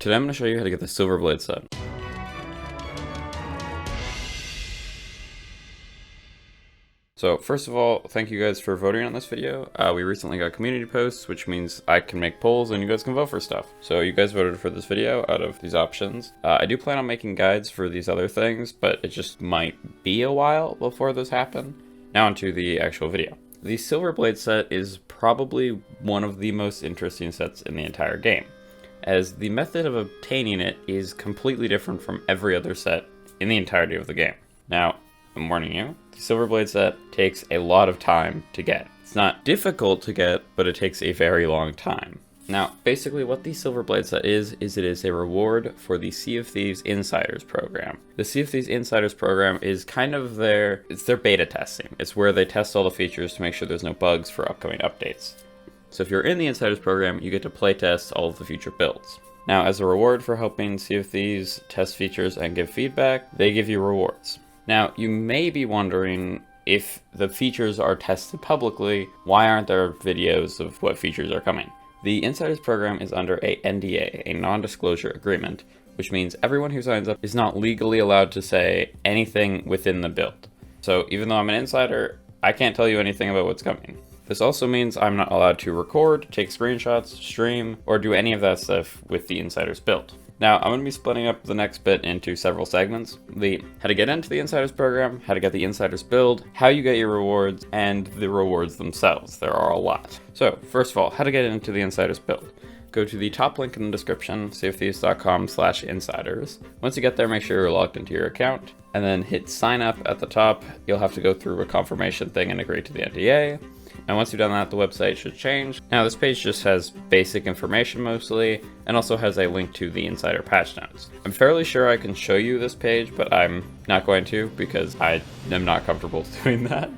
Today I'm going to show you how to get the Silver Blade set. So first of all, thank you guys for voting on this video. We recently got community posts, which means I can make polls and you guys can vote for stuff. So you guys voted for this video out of these options. I do plan on making guides for these other things, but it just might be a while before those happen. Now onto the actual video. The Silver Blade set is probably one of the most interesting sets in the entire game, as the method of obtaining it is completely different from every other set in the entirety of the game. Now, I'm warning you, the Silver Blade set takes a lot of time to get. It's not difficult to get, but it takes a very long time. Now, basically what the Silver Blade set is it is a reward for the Sea of Thieves Insiders program. The Sea of Thieves Insiders program is kind of their beta testing. It's where they test all the features to make sure there's no bugs for upcoming updates. So if you're in the Insiders program, you get to playtest all of the future builds. Now, as a reward for helping Sea of Thieves test features and give feedback, they give you rewards. Now, you may be wondering, if the features are tested publicly, why aren't there videos of what features are coming? The Insiders program is under a NDA, a non-disclosure agreement, which means everyone who signs up is not legally allowed to say anything within the build. So even though I'm an insider, I can't tell you anything about what's coming. This also means I'm not allowed to record, take screenshots, stream, or do any of that stuff with the Insiders build. Now, I'm going to be splitting up the next bit into several segments. The how to get into the Insiders program, how to get the Insiders build, how you get your rewards, and the rewards themselves. There are a lot. So, first of all, how to get into the Insiders build. Go to the top link in the description, seaofthieves.com/insiders. Once you get there, make sure you're logged into your account, and then hit sign up at the top. You'll have to go through a confirmation thing and agree to the NDA. And once you've done that, the website should change. Now this page just has basic information mostly, and also has a link to the Insider patch notes. I'm fairly sure I can show you this page, but I'm not going to because I am not comfortable doing that.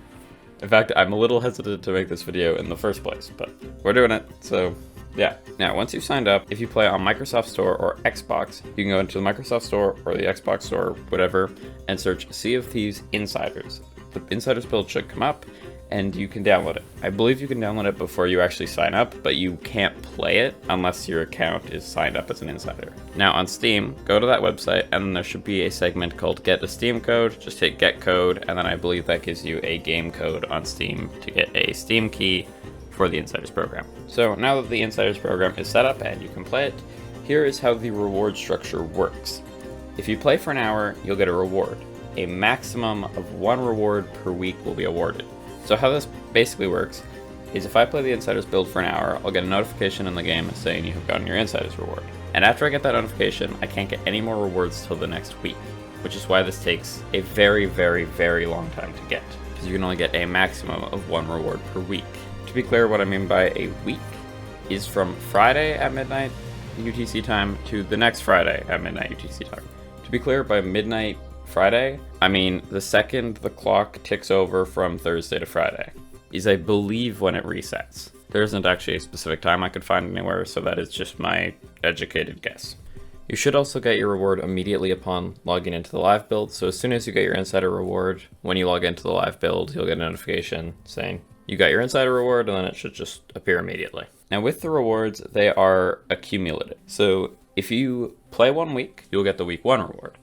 In fact, I'm a little hesitant to make this video in the first place, but we're doing it, so yeah. Now, once you've signed up, if you play on Microsoft Store or Xbox, you can go into the Microsoft Store or the Xbox Store, whatever, and search Sea of Thieves Insiders. The Insiders build should come up, and you can download it. I believe you can download it before you actually sign up, but you can't play it unless your account is signed up as an insider. Now on Steam, go to that website, and then there should be a segment called Get a Steam Code. Just hit Get Code, and then I believe that gives you a game code on Steam to get a Steam key for the Insiders program. So now that the Insiders program is set up and you can play it, here is how the reward structure works. If you play for an hour, you'll get a reward. A maximum of 1 reward per week will be awarded. So how this basically works is if I play the Insiders build for an hour, I'll get a notification in the game saying you have gotten your Insiders reward. And after I get that notification, I can't get any more rewards till the next week, which is why this takes a very, very, very long time to get, because you can only get a maximum of 1 reward per week. To be clear, what I mean by a week is from Friday at midnight UTC time to the next Friday at midnight UTC time. To be clear, by midnight Friday, I mean the second the clock ticks over from Thursday to Friday is, I believe, when it resets. There isn't actually a specific time I could find anywhere, so that is just my educated guess. You should also get your reward immediately upon logging into the live build, so as soon as you get your insider reward, when you log into the live build, you'll get a notification saying you got your insider reward, and then it should just appear immediately. Now with the rewards, they are accumulative. So if you play 1 week, you'll get the week 1 reward.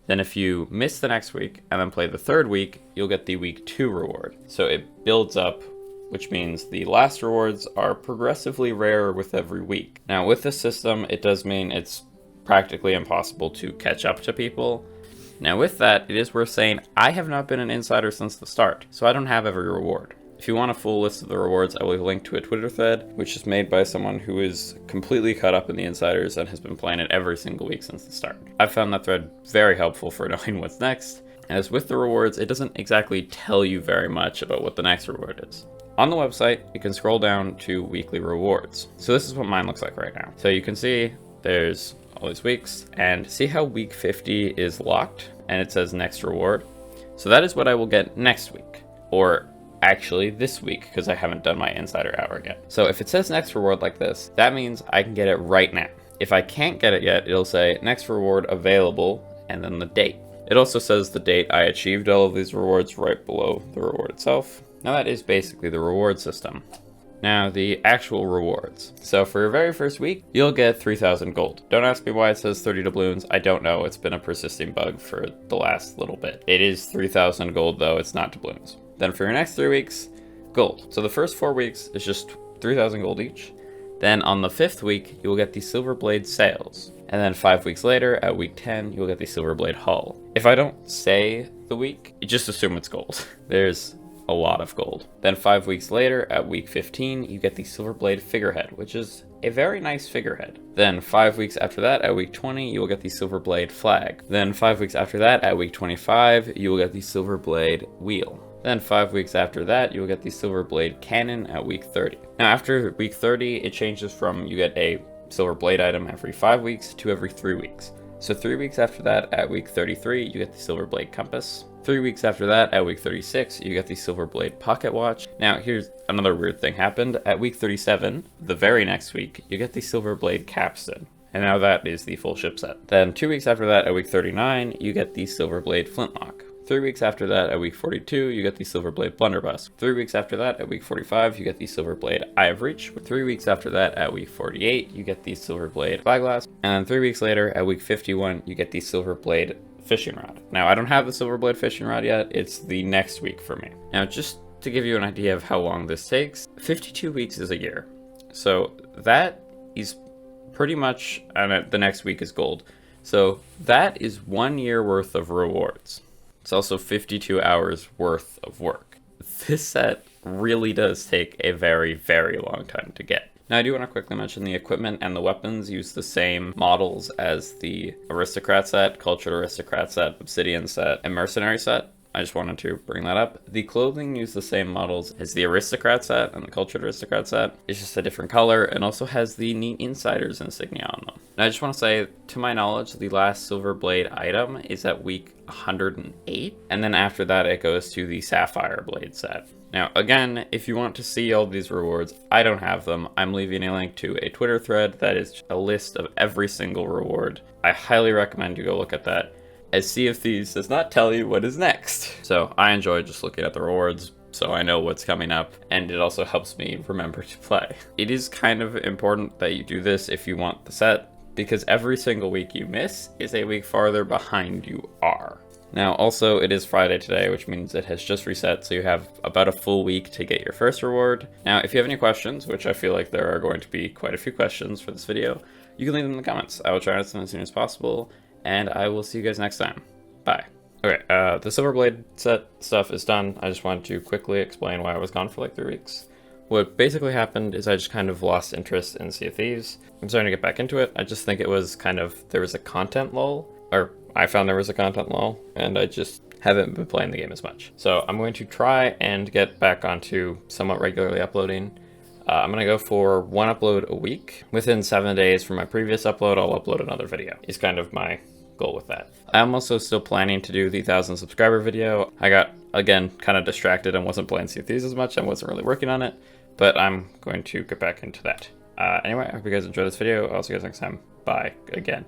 Then if you miss the next week and then play the 3rd week, you'll get the week 2 reward. So it builds up, which means the last rewards are progressively rarer with every week. Now with this system, it does mean it's practically impossible to catch up to people. Now with that, it is worth saying I have not been an insider since the start, so I don't have every reward. If you want a full list of the rewards, I will link to a Twitter thread, which is made by someone who is completely caught up in the Insiders and has been playing it every single week since the start. I've found that thread very helpful for knowing what's next. As with the rewards, it doesn't exactly tell you very much about what the next reward is. On the website, you can scroll down to weekly rewards. So this is what mine looks like right now. So you can see there's all these weeks, and see how week 50 is locked and it says next reward. So that is what I will get next week, or actually this week, because I haven't done my insider hour yet. So if it says next reward like this, that means I can get it right now. If I can't get it yet, it'll say next reward available and then the date. It also says the date I achieved all of these rewards right below the reward itself. Now that is basically the reward system. Now, the actual rewards. So for your very first week, you'll get 3,000 gold. Don't ask me why it says 30 doubloons. I don't know. It's been a persisting bug for the last little bit. It is 3,000 gold, though. It's not doubloons. Then for your next 3 weeks, gold. So the first 4 weeks is just 3,000 gold each. Then on the 5th week, you will get the Silver Blade Sails. And then 5 weeks later, at week 10, you'll get the Silver Blade Hull. If I don't say the week, you just assume it's gold. There's a lot of gold. Then 5 weeks later, at week 15, you get the Silver Blade Figurehead, which is a very nice figurehead. Then 5 weeks after that, at week 20, you will get the Silver Blade Flag. Then 5 weeks after that, at week 25, you will get the Silver Blade Wheel. Then 5 weeks after that, you will get the Silver Blade Cannon at week 30. Now after week 30, it changes from you get a Silver Blade item every 5 weeks to every 3 weeks. So 3 weeks after that, at week 33, you get the Silver Blade Compass. 3 weeks after that, at week 36, you get the Silver Blade Pocket Watch. Now, here's another weird thing happened. At week 37, the very next week, you get the Silver Blade Capstan. And now that is the full ship set. Then 2 weeks after that, at week 39, you get the Silver Blade Flintlock. 3 weeks after that, at week 42, you get the Silver Blade Blunderbuss. 3 weeks after that, at week 45, you get the Silver Blade Eye of Reach. 3 weeks after that, at week 48, you get the Silver Blade Spyglass. And then 3 weeks later, at week 51, you get the Silver Blade Fishing Rod. Now, I don't have the Silver Blade Fishing Rod yet. It's the next week for me. Now, just to give you an idea of how long this takes, 52 weeks is a year. So that is pretty much, and the next week is gold. So that is 1 year worth of rewards. It's also 52 hours worth of work. This set really does take a very, very long time to get. Now I do want to quickly mention the equipment and the weapons use the same models as the Aristocrat set, Cultured Aristocrat set, Obsidian set, and Mercenary set. I just wanted to bring that up. The clothing use the same models as the Aristocrat set and the Cultured Aristocrat set. It's just a different color and also has the neat Insider's insignia on them. And I just want to say, to my knowledge, the last Silver Blade item is at week 108. And then after that, it goes to the Sapphire Blade set. Now, again, if you want to see all these rewards, I don't have them. I'm leaving a link to a Twitter thread that is a list of every single reward. I highly recommend you go look at that, as Sea of Thieves does not tell you what is next. So I enjoy just looking at the rewards, so I know what's coming up, and it also helps me remember to play. It is kind of important that you do this if you want the set, because every single week you miss is a week farther behind you are. Now, also, it is Friday today, which means it has just reset, so you have about a full week to get your first reward. Now, if you have any questions, which I feel like there are going to be quite a few questions for this video, you can leave them in the comments. I will try to answer them as soon as possible, and I will see you guys next time. Bye. Okay, the Silver Blade set stuff is done. I just wanted to quickly explain why I was gone for like 3 weeks. What basically happened is I just kind of lost interest in Sea of Thieves. I'm starting to get back into it. I just think it was kind of, there was a content lull, or I found there was a content lull, and I just haven't been playing the game as much. So I'm going to try and get back onto somewhat regularly uploading. I'm gonna go for 1 upload a week. Within 7 days from my previous upload, I'll upload another video. Is kind of my goal with that. I'm also still planning to do the 1,000 subscriber video. I got, again, kind of distracted and wasn't playing Sea of Thieves as much. I wasn't really working on it, but I'm going to get back into that. Anyway, I hope you guys enjoyed this video. I'll see you guys next time. Bye again.